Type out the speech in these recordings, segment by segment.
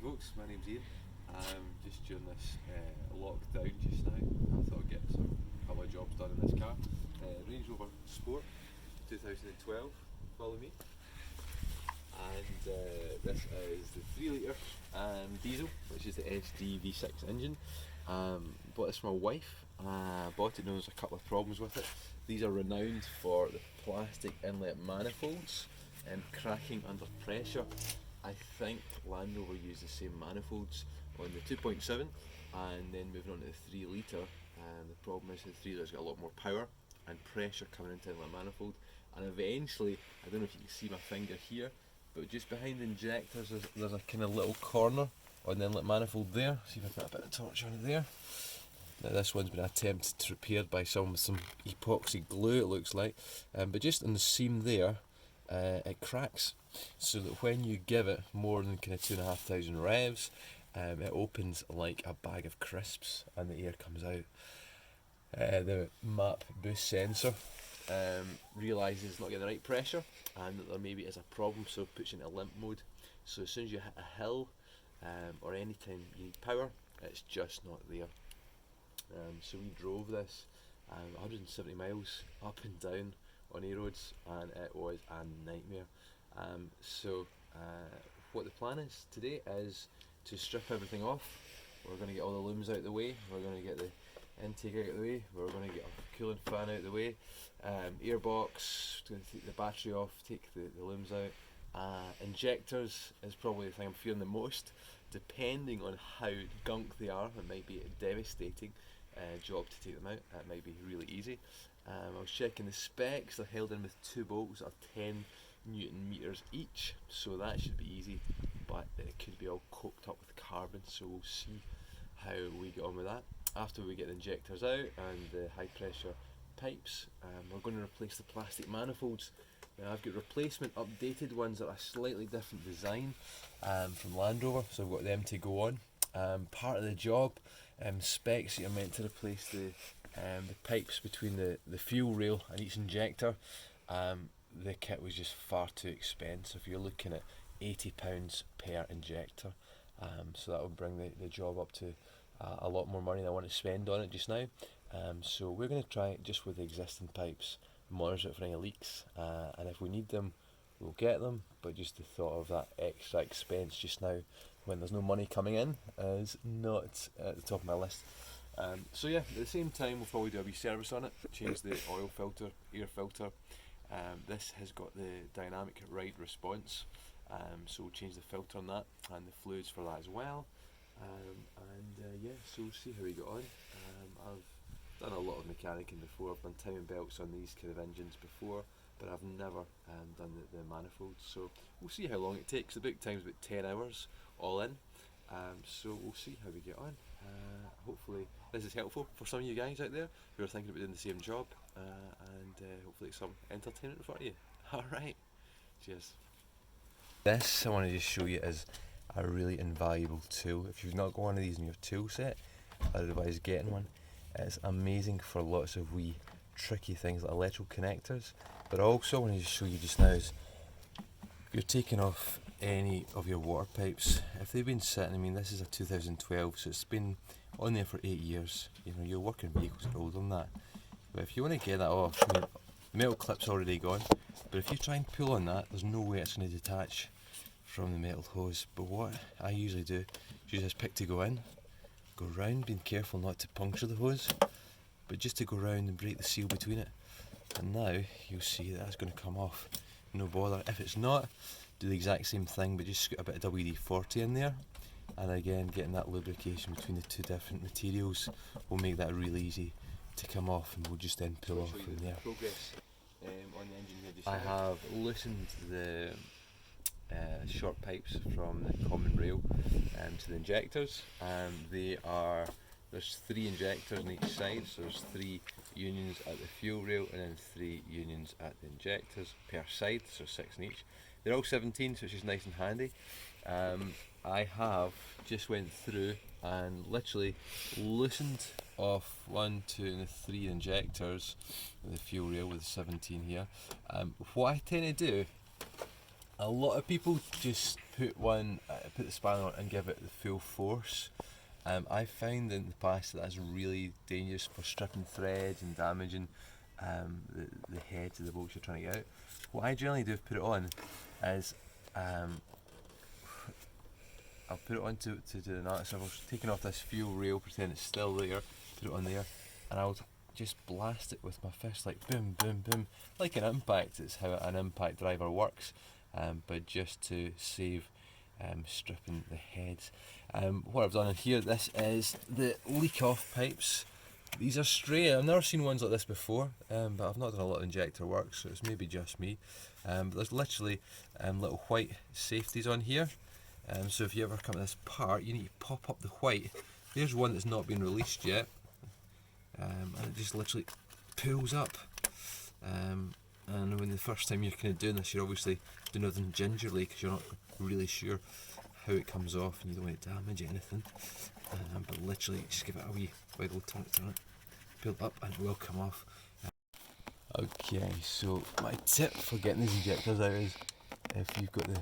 folks, my name's Iain. Just during this lockdown just now, I thought I'd get a couple of jobs done in this car. Range Rover Sport 2012, follow me. And this is the 3 litre diesel, which is the SD V6 engine. Bought this from my wife. Bought it knowing there's a couple of problems with it. These are renowned for the plastic inlet manifolds cracking under pressure. I think Landrover used the same manifolds on the 2.7 and then moving on to the 3 litre. The problem is the 3 litre's got a lot more power and pressure coming into the inlet manifold, and eventually, I don't know if you can see my finger here, but just behind the injectors there's a kind of little corner on the inlet manifold there. See if I put a bit of torch on it there. Now this one's been attempted to repair by some epoxy glue, it looks like, but just in the seam there it cracks, so that when you give it more than kind of 2,500 revs, it opens like a bag of crisps and the air comes out. The map boost sensor realises it's not getting the right pressure and that there maybe is a problem, so it puts you into limp mode. So as soon as you hit a hill or any time you need power, it's just not there. So we drove this 170 miles up and down on A roads, and it was a nightmare. What the plan is today is to strip everything off. We're going to get all the looms out of the way, we're going to get the intake out of the way, we're going to get a cooling fan out of the way, airbox, going to take the battery off, take the looms out. Injectors is probably the thing I'm fearing the most. Depending on how gunk they are, it might be a devastating job to take them out. It might be really easy. I was checking the specs. They're held in with 2 bolts that are 10 Newton meters each, so that should be easy, but it could be all coked up with carbon, so we'll see how we get on with that. After we get the injectors out and the high pressure pipes, we're going to replace the plastic manifolds. Now I've got replacement updated ones that are a slightly different design from Landrover, so I've got them to go on. Part of the job, specs that you're meant to replace the pipes between the fuel rail and each injector. The kit was just far too expensive. You're looking at £80 per injector, so that will bring the job up to a lot more money than I want to spend on it just now. So we're going to try it just with the existing pipes, monitor it for any leaks, and if we need them we'll get them, but just the thought of that extra expense just now when there's no money coming in is not at the top of my list. So yeah, at the same time we'll probably do a wee service on it, change the oil filter, air filter. This has got the dynamic ride response, so we'll change the filter on that and the fluids for that as well. Yeah, so we'll see how we get on. I've done a lot of mechanicking before, I've done timing belts on these kind of engines before, but I've never done the manifolds, so we'll see how long it takes. The book time's about 10 hours all in, so we'll see how we get on. Hopefully this is helpful for some of you guys out there who are thinking about doing the same job, and hopefully it's some entertainment for you. Alright, cheers. This I want to just show you is a really invaluable tool. If you've not got one of these in your tool set, I'd advise getting one. It's amazing for lots of wee tricky things like electrical connectors, but also I want to just show you just now is if you're taking off any of your water pipes, if they've been sitting, I mean this is a 2012, so it's been on there for 8 years. You know, your working vehicles are older than that, but if you want to get that off, I mean, the metal clip's already gone, but if you try and pull on that, there's no way it's going to detach from the metal hose. But what I usually do is use this pick to go in, go round, being careful not to puncture the hose, but just to go round and break the seal between it, and now you'll see that that's going to come off, no bother. If it's not, do the exact same thing, but just scoot a bit of WD-40 in there, and again getting that lubrication between the 2 different materials will make that really easy to come off, and we'll just then pull off from there. Progress on the engine here just I have loosened the short pipes from the common rail to the injectors. There's 3 injectors on each side, so there's 3 unions at the fuel rail and then 3 unions at the injectors per side, so 6 in each. They're all 17, so it's just nice and handy. I have just went through and literally loosened off 1, 2 and the 3 injectors with the fuel rail with the 17 here. What I tend to do A lot of people just put the spanner on and give it the full force. I found in the past that that's really dangerous for stripping threads and damaging the heads of the bolts you're trying to get out. What I generally do is put it on is I'll put it on to do the knot. So I've taken off this fuel rail, pretend it's still there, put it on there, and I'll just blast it with my fist, like boom, boom, boom, like an impact. It's how an impact driver works, but just to save stripping the heads. What I've done in here, this is the leak off pipes. These are straight. I've never seen ones like this before, but I've not done a lot of injector work, so it's maybe just me. But there's literally little white safeties on here. So if you ever come to this part, you need to pop up the white. There's one that's not been released yet, and it just literally pulls up. And when the first time you're kind of doing this, you're obviously doing everything gingerly because you're not really sure how it comes off and you don't want to damage anything. But literally just give it a wee wiggle, turn it, pull it up and it will come off. Okay, so my tip for getting these injectors out is if you've got the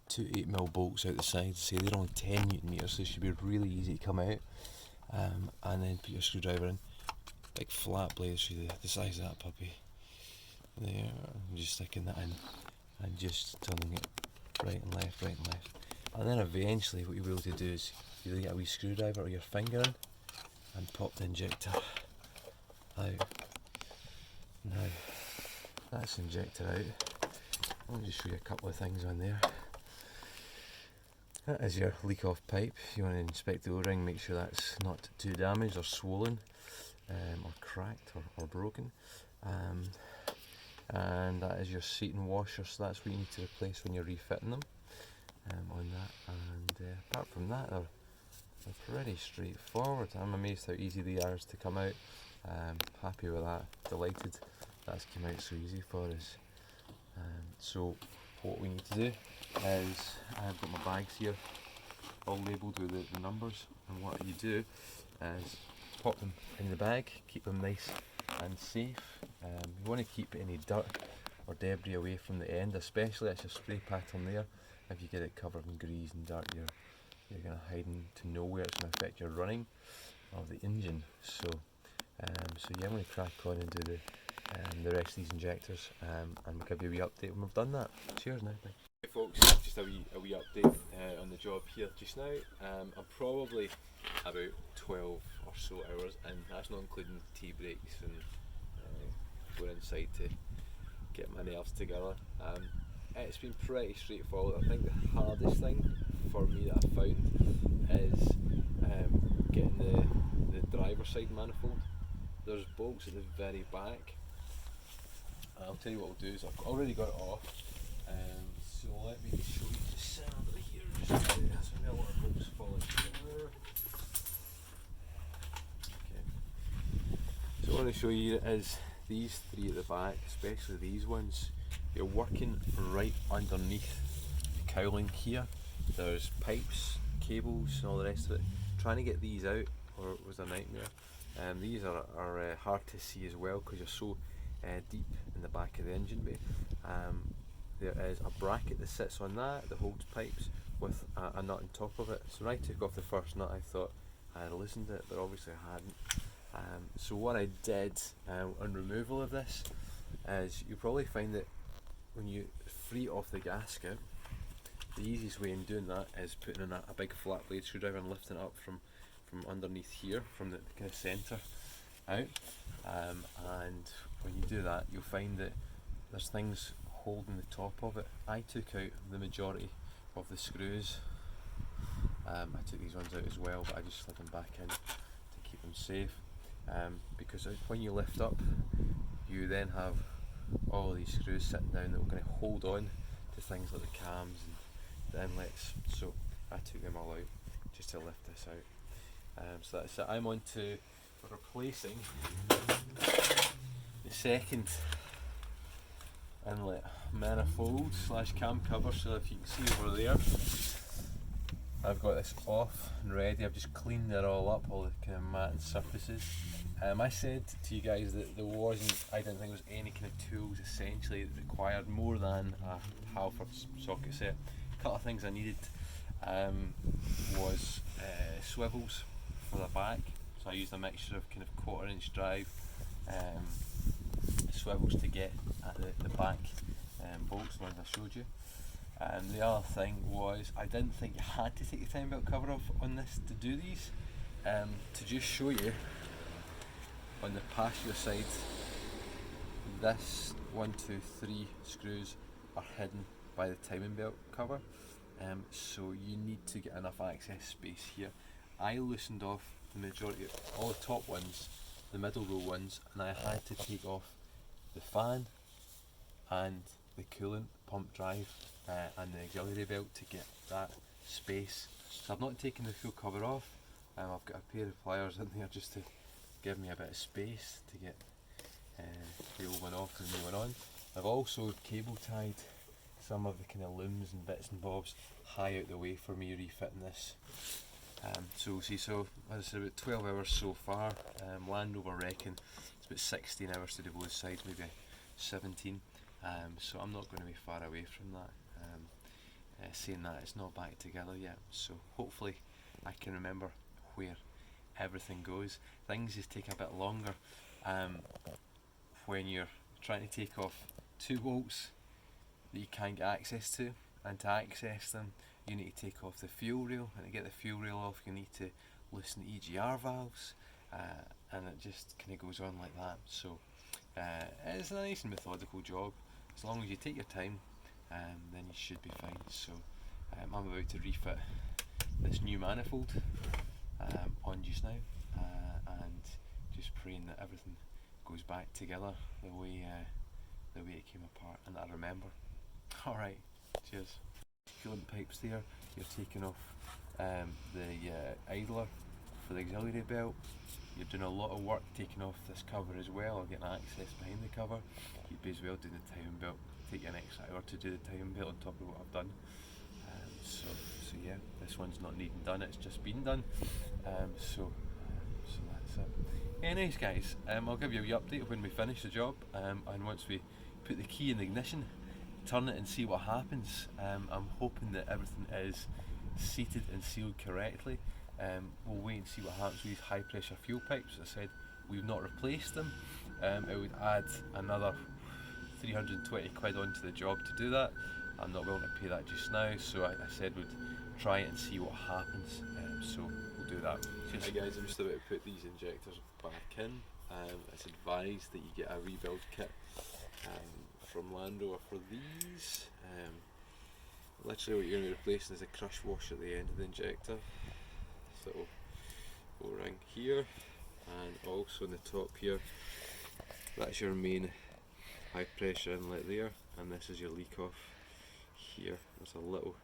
two 8mm bolts out the side, say they're only 10 Newton meters, so they should be really easy to come out. And then put your screwdriver in. Big flat blade, should be the size of that puppy. There, I'm just sticking that in and just turning it right and left, right and left. And then eventually what you'll be able to do is either get a wee screwdriver or your finger in and pop the injector out. Now, that's the injector out. I'll just show you a couple of things on there. That is your leak off pipe. You want to inspect the O-ring, make sure that's not too damaged or swollen, or cracked or broken. And that is your seating washer, so that's what you need to replace when you're refitting them on that. And apart from that, they're pretty straightforward. I'm amazed how easy they are to come out. Happy with that, delighted that's come out so easy for us. So what we need to do is, I've got my bags here all labelled with the numbers, and what you do is pop them in the bag, keep them nice and safe. You want to keep any dirt or debris away from the end, especially that's your spray pattern there. If you get it covered in grease and dirt, you're going to hide to nowhere. It's going to affect your running of the engine. So yeah, I'm going to crack on and do the rest of these injectors, and we'll give you a wee update when we've done that. Cheers now. Bye. Hey folks, just a wee update on the job here just now. I'm probably about 12 or so hours, and that's not including tea breaks and going inside to get my nerves together. It's been pretty straightforward. I think the hardest thing for me that I found is getting the driver's side manifold. There's bolts at the very back. I'll tell you what we'll do is I've already got it off. So let me show you the cylinder here. That's when a lot of bolts fall together. Okay. So what I want to show you is these three at the back, especially these ones. You're working right underneath the cowling here. There's pipes, cables and all the rest of it. Trying to get these out was a nightmare. These are hard to see as well because you're so deep in the back of the engine bay. There is a bracket that sits on that holds pipes with a nut on top of it. So when I took off the first nut I thought I had loosened it, but obviously I hadn't. So what I did on removal of this is you'll probably find that when you free off the gasket, the easiest way in doing that is putting in a big flat blade screwdriver and lifting it up from underneath here, from the kind of centre out. And when you do that, you'll find that there's things holding the top of it. I took out the majority of the screws. I took these ones out as well, but I just slid them back in to keep them safe. Because when you lift up, you then have all of these screws sitting down that will kind of hold on to things like the cams and the inlets. So I took them all out just to lift this out. So that's it. I'm on to replacing the second inlet manifold slash cam cover. So if you can see over there, I've got this off and ready. I've just cleaned it all up, all the kind of matte surfaces. I said to you guys that I didn't think there was any kind of tools essentially that required more than a Halford socket set. A couple of things I needed was swivels for the back. So I used a mixture of kind of 1/4 inch drive swivels to get at the back bolts, the ones I showed you. The other thing was, I didn't think you had to take the time belt cover off on this to do these. To just show you, on the passenger side, this 1, 2, 3 screws are hidden by the timing belt cover, so you need to get enough access space here. I loosened off the majority of all the top ones, the middle row ones, and I had to take off the fan and the coolant pump drive and the auxiliary belt to get that space. So I've not taken the full cover off. I've got a pair of pliers in there just to give me a bit of space to get the old one off and the new one on. I've also cable tied some of the kind of looms and bits and bobs high out the way for me refitting this. So we'll see, so as I said, about 12 hours so far. Landrover reckon it's about 16 hours to do both sides, maybe 17. So I'm not going to be far away from that. Saying that, it's not back together yet, so hopefully I can remember where everything goes. Things just take a bit longer when you're trying to take off 2 bolts that you can't get access to, and to access them you need to take off the fuel rail, and to get the fuel rail off you need to loosen the EGR valves, and it just kind of goes on like that. So it's a nice and methodical job. As long as you take your time, then you should be fine. So I'm about to refit this new manifold on just now, and just praying that everything goes back together the way it came apart and that I remember. Alright, cheers. Coolant pipes there. You're taking off the idler for the auxiliary belt. You're doing a lot of work taking off this cover as well, or getting access behind the cover. You'd be as well doing the timing belt. Take you an extra hour to do the timing belt on top of what I've done. So yeah, this one's not needing done, it's just been done. So that's it. Anyways guys, I'll give you a wee update when we finish the job, and once we put the key in the ignition, turn it and see what happens. I'm hoping that everything is seated and sealed correctly. We'll wait and see what happens with these high pressure fuel pipes. As I said, we've not replaced them. It would add another 320 quid onto the job to do that. I'm not willing to pay that just now, so I said we'd try it and see what happens. So we'll do that. Cheers. Hi guys, I'm just about to put these injectors back in. It's advised that you get a rebuild kit from Landrover for these. Literally what you're going to be replacing is a crush washer at the end of the injector. This little O-ring here, and also in the top here, that's your main high pressure inlet there, and this is your leak off here. There's a little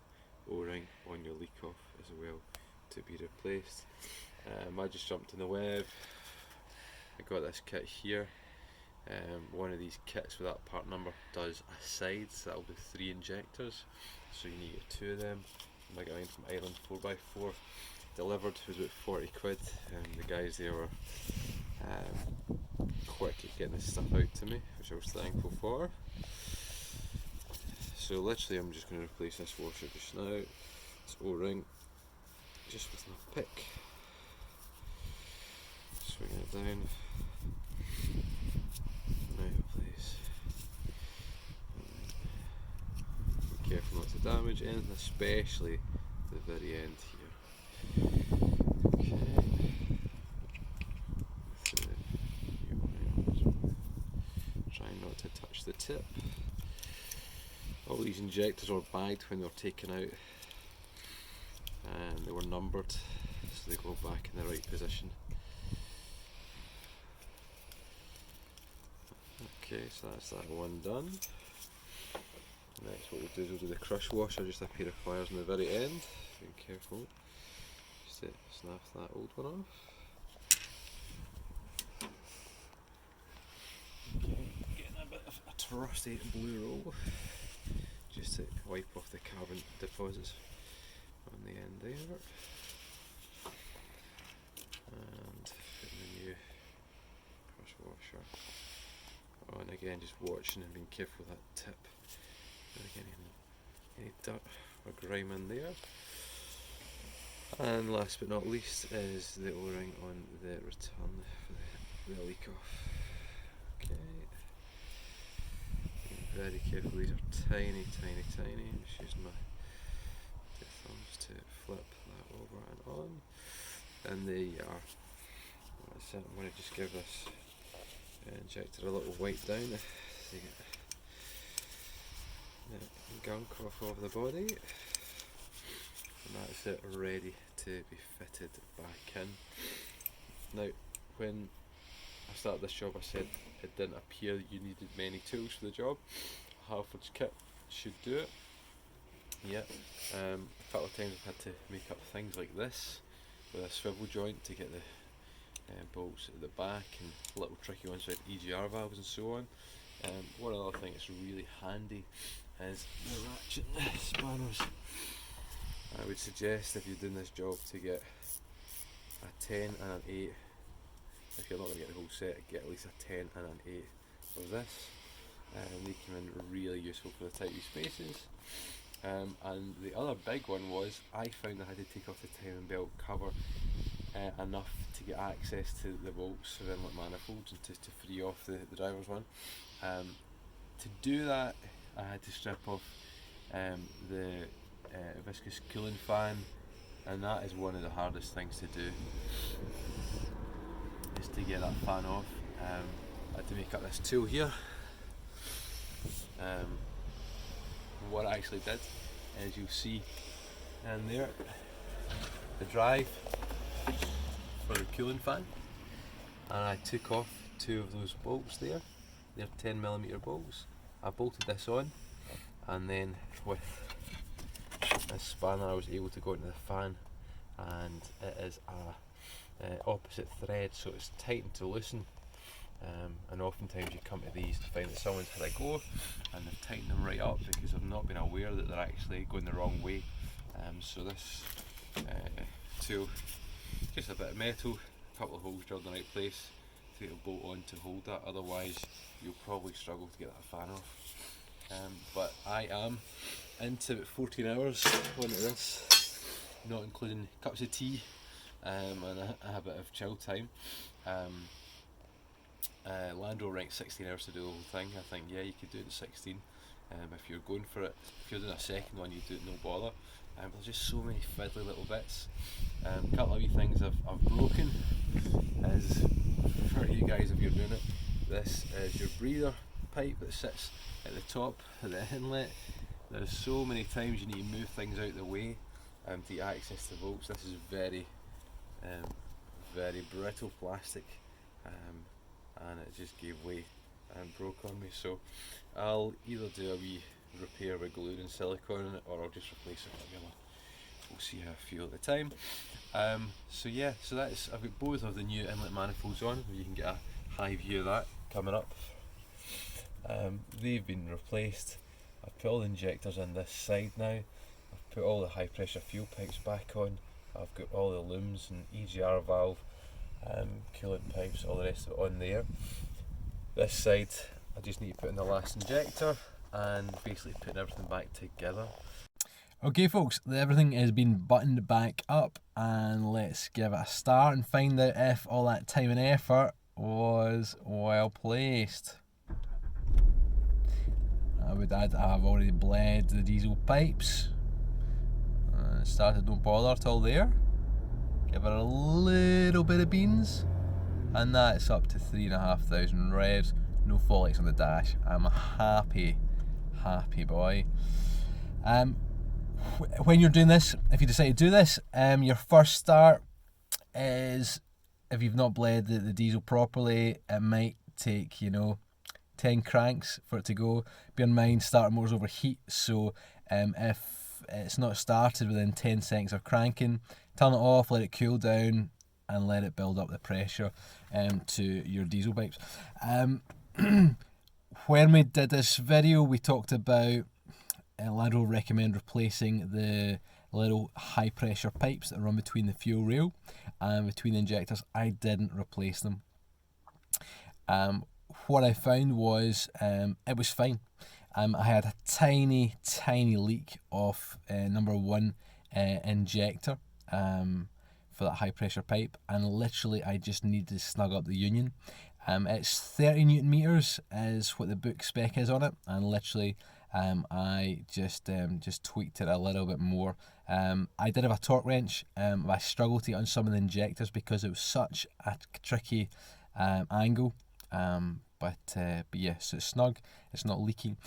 O-ring on your leak off as well to be replaced. I just jumped on the web, I got this kit here. One of these kits with that part number does a side, so that'll do 3 injectors, so you need to get 2 of them. I got mine from Ireland 4x4 delivered, it was about 40 quid, and the guys there were quick at getting this stuff out to me, which I was thankful for. So literally I'm just going to replace this washer just now, this O-ring, just with my pick, swinging it down. Please. Be careful not to damage anything, especially the very end here. Okay. Trying not to touch the tip. All these injectors were bagged when they were taken out, and they were numbered so they go back in the right position. Okay, so that's that one done. Next what we'll do is we'll do the crush washer, just a pair of pliers on the very end. Be careful, just to snap that old one off. Okay, getting a bit of a trusty blue roll, just to wipe off the carbon deposits on the end there, and putting the new crush washer on again, just watching and being careful with that tip. Not getting any dirt or grime in there. And last but not least is the O-ring on the return for the leak off. Okay. Being very careful, these are tiny, tiny, tiny. I'm just using my two thumbs to flip that over and on. And they are. That's it. I'm going to just give this injector a little wipe down to get the gunk off of the body. And that's it, ready to be fitted back in. Now, when I started this job, I said it didn't appear that you needed many tools for the job. Halford's kit should do it. Yeah, a couple of times I've had to make up things like this with a swivel joint to get the bolts at the back, and little tricky ones with EGR valves and so on. One other thing that's really handy is the ratchet spanners. I would suggest, if you're doing this job, to get a 10 and an 8. If you're not going to get the whole set, get at least a 10 and an 8 of this. They come in really useful for the tightly spaces. And the other big one was, I found I had to take off the timing belt cover enough to get access to the bolts of Inlet manifolds and to free off the driver's one. To do that, I had to strip off the viscous cooling fan, and that is one of the hardest things to do, is to get that fan off. I had to make up this tool here. What I actually did is, you'll see in there the drive for the cooling fan, and I took off two of those bolts there. They're 10mm bolts. I bolted this on, and then with this spanner I was able to go into the fan, and it is a opposite thread, so it's tightened to loosen. And oftentimes you come to these to find that someone's had a go and they've tightened them right up because they've not been aware that they're actually going the wrong way. So this tool, just a bit of metal, a couple of holes drilled in the right place to get a bolt on to hold that, otherwise you'll probably struggle to get that fan off. But I am into about 14 hours onto this, not including cups of tea and a bit of chill time. Landrover ranked 16 hours to do the whole thing. I think, yeah, you could do it in 16 if you're going for it. If you're doing a second one, you do it no bother. But there's just so many fiddly little bits. A couple of wee things I've broken is, for you guys if you're doing it, this is your breather pipe that sits at the top of the inlet. There's so many times you need to move things out of the way to get access to bolts. This is very brittle plastic, and it just gave way and broke on me, so I'll either do a wee repair with glue and silicone in it, or I'll just replace it regular. We'll see how I feel at the time. So yeah, so that's, I've got both of the new inlet manifolds on. You can get a high view of that coming up. They've been replaced. I've put all the injectors in this side now. I've put all the high pressure fuel pipes back on. I've got all the looms and EGR valve, coolant pipes, all the rest of it on there. This side, I just need to put in the last injector and basically putting everything back together. Okay folks, everything has been buttoned back up, and let's give it a start and find out if all that time and effort was well placed. I would add I've already bled the diesel pipes. Started don't bother till there. Give it a little bit of beans, and that's up to 3,500 revs. No faults on the dash. I'm a happy boy. When you're doing this, if you decide to do this, your first start is, if you've not bled the diesel properly, it might take 10 cranks for it to go. Bear in mind, starter motors overheat, so if it's not started within 10 seconds of cranking, turn it off, let it cool down, and let it build up the pressure to your diesel pipes. When we did this video, we talked about Landrover recommend replacing the little high pressure pipes that run between the fuel rail and between the injectors. I didn't replace them. What I found was it was fine. I had a tiny leak of number 1 injector for that high pressure pipe, and literally I just needed to snug up the union. It's 30 Newton meters is what the book spec is on it, and literally I just tweaked it a little bit more. I did have a torque wrench. I struggled to get on some of the injectors because it was such a tricky angle. But yeah, so it's snug, it's not leaking.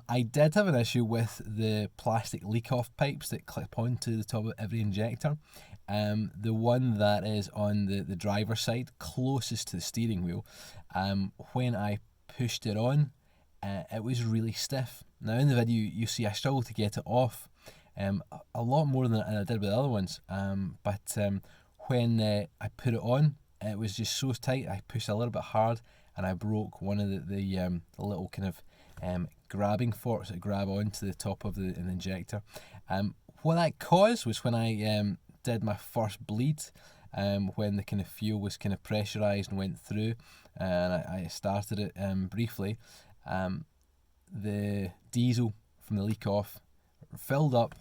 I did have an issue with the plastic leak-off pipes that clip onto the top of every injector. The one that is on the driver's side, closest to the steering wheel, when I pushed it on, it was really stiff. Now in the video you see I struggled to get it off a lot more than I did with the other ones, but when I put it on, it was just so tight. I pushed a little bit hard and I broke one of the little kind of grabbing forks that grab onto the top of the injector. What that caused was when I did my first bleed, when the kind of fuel was kind of pressurised and went through, and I started it briefly, the diesel from the leak off filled up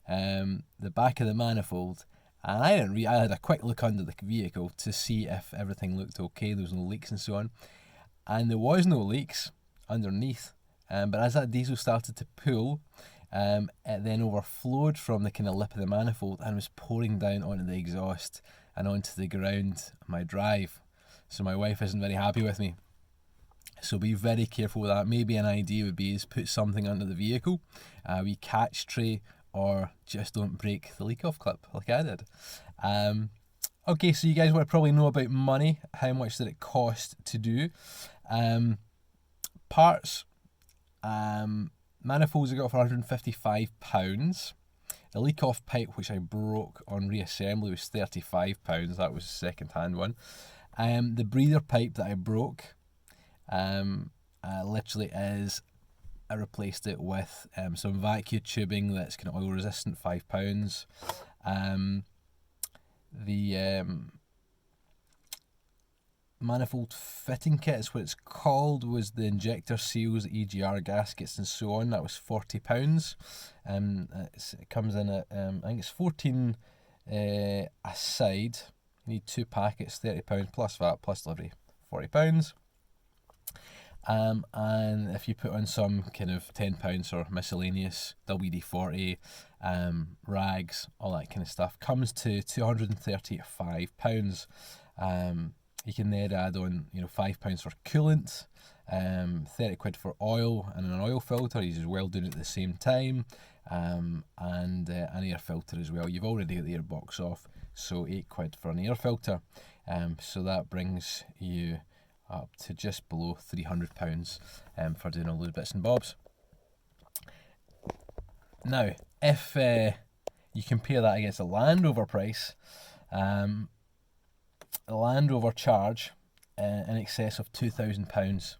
the back of the manifold, and I had a quick look under the vehicle to see if everything looked okay, there was no leaks and so on, and there was no leaks underneath. But as that diesel started to pull, it then overflowed from the kind of lip of the manifold and was pouring down onto the exhaust and onto the ground of my drive. So my wife isn't very happy with me. So be very careful with that. Maybe an idea would be is put something under the vehicle, a wee catch tray, or just don't break the leak-off clip like I did. Okay, so you guys want to probably know about money. How much did it cost to do? Parts. Manifolds I got for £155. The leak-off pipe, which I broke on reassembly, was £35. That was a second-hand one. The breather pipe that I broke, literally is, I replaced it with some vacuum tubing that's kind of oil resistant, £5. The manifold fitting kit is what it's called, was the injector seals, the EGR gaskets and so on. That was £40. It comes in at I think it's 14 a side. You need 2 packets, £30 plus VAT plus delivery, £40. And if you put on some kind of £10 or miscellaneous WD-40, rags, all that kind of stuff, comes to £235. You can then add on, £5 for coolant, 30 quid for oil and an oil filter. He's as well doing it at the same time, and an air filter as well. You've already got the air box off, so 8 quid for an air filter. So that brings you up to just below £300 for doing all those bits and bobs. Now, if you compare that against a Landrover price, the Landrover charge in excess of £2,000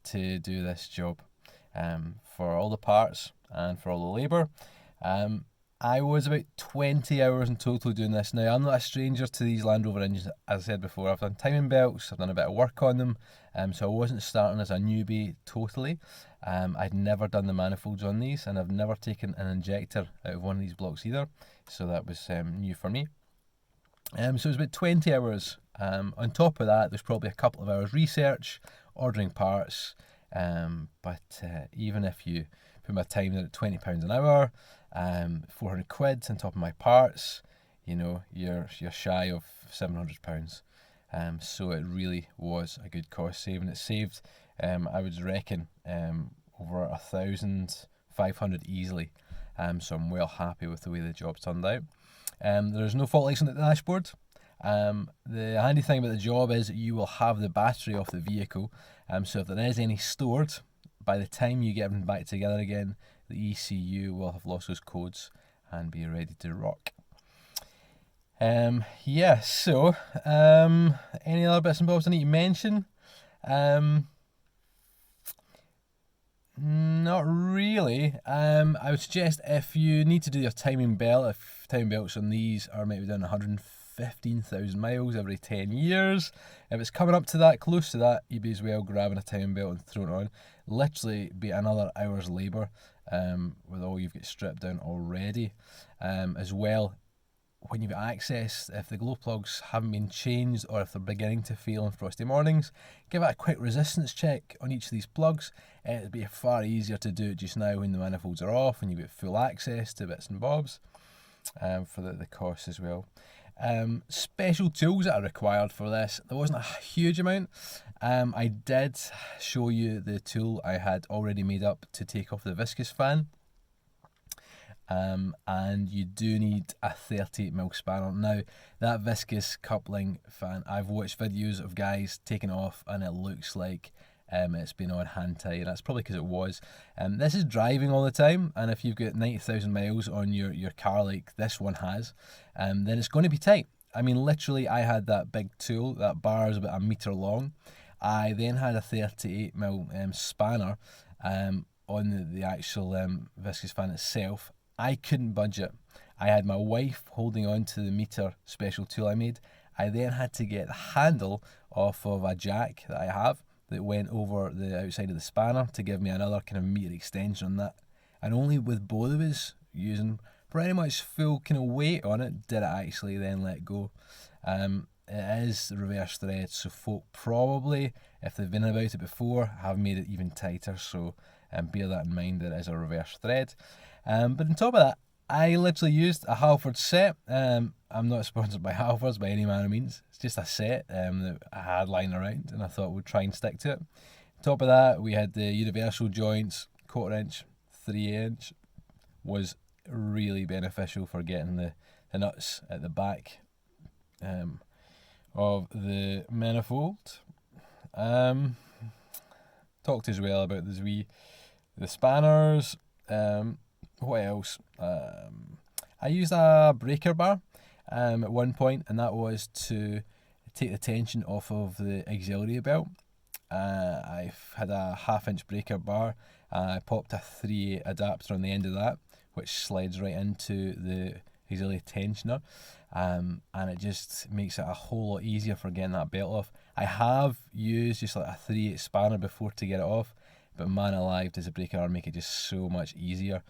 to do this job, for all the parts and for all the labour. I was about 20 hours in total doing this. Now, I'm not a stranger to these Landrover engines, as I said before. I've done timing belts, I've done a bit of work on them, so I wasn't starting as a newbie totally. I'd never done the manifolds on these, and I've never taken an injector out of one of these blocks either, so that was new for me. So it was about 20 hours. On top of that, there's probably a couple of hours research, ordering parts, but even if you put my time in at £20 an hour, 400 quid on top of my parts, you're shy of £700. So it really was a good cost saving. It saved, I would reckon, over 1,500 easily. So I'm well happy with the way the job's turned out. There's no fault lights on the dashboard. The handy thing about the job is that you will have the battery off the vehicle, so if there is any stored, by the time you get them back together again, the ECU will have lost those codes and be ready to rock. Yeah, so any other bits and bobs I need to mention? Not really. I would suggest if you need to do your timing belt, if timing belts on these are maybe down 115,000 miles every 10 years, if it's coming up to that, close to that, you'd be as well grabbing a timing belt and throwing it on. Literally be another hour's labour with all you've got stripped down already. As well, when you've got access, if the glow plugs haven't been changed or if they're beginning to fail on frosty mornings, give it a quick resistance check on each of these plugs. It'd be far easier to do it just now when the manifolds are off and you've got full access to bits and bobs, for the cost as well. Special tools that are required for this, there wasn't a huge amount. I did show you the tool I had already made up to take off the viscous fan. And you do need a 38mm spanner. Now, that viscous coupling fan, I've watched videos of guys taking it off and it looks like it's been on hand tight, and that's probably because it was. This is driving all the time, and if you've got 90,000 miles on your car like this one has, then it's going to be tight. I mean, literally, I had that big tool, that bar is about 1 metre long. I then had a 38mm spanner on the actual viscous fan itself. I couldn't budge it. I had my wife holding on to the meter special tool I made. I then had to get the handle off of a jack that I have that went over the outside of the spanner to give me another kind of meter extension on that. And only with both of us using pretty much full kind of weight on it did it actually then let go. It is the reverse thread, so folk probably, if they've been about it before, have made it even tighter, so bear that in mind, that it is a reverse thread. But on top of that, I literally used a Halford set. I'm not sponsored by Halfords by any manner of means. It's just a set that I had lying around, and I thought we'd try and stick to it. On top of that, we had the universal joints, 1/4 inch, 3 inch. Was really beneficial for getting the nuts at the back of the manifold. Talked as well about the spanners. What else? I used a breaker bar at one point, and that was to take the tension off of the auxiliary belt. I've had a 1/2 inch breaker bar. I popped a 3/8 adapter on the end of that, which slides right into the auxiliary tensioner, and it just makes it a whole lot easier for getting that belt off. I have used just like a 3/8 spanner before to get it off, but man alive, does a breaker bar make it just so much easier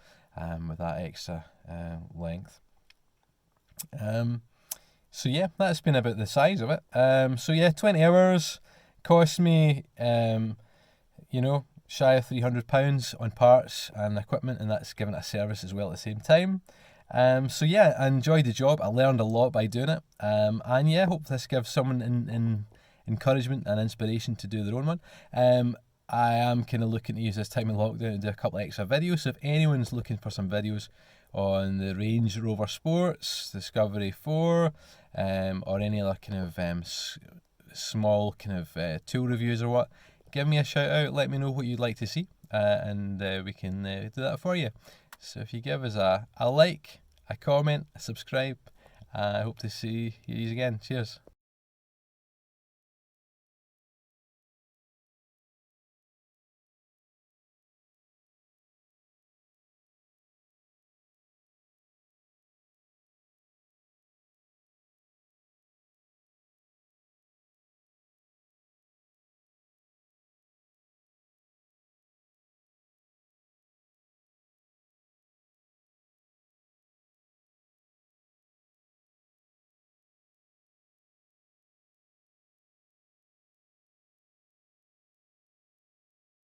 with that extra length. So yeah, that's been about the size of it. So yeah, 20 hours, cost me shy of £300 on parts and equipment, and that's given it a service as well at the same time. So yeah, I enjoyed the job. I learned a lot by doing it, and yeah, hope this gives someone in encouragement and inspiration to do their own one. I am kind of looking to use this time in lockdown to do a couple of extra videos, so if anyone's looking for some videos on the Range Rover Sports, Discovery 4, or any other kind of small kind of tool reviews or what, give me a shout out, let me know what you'd like to see, and we can do that for you. So if you give us a like, a comment, a subscribe, I hope to see you again. Cheers.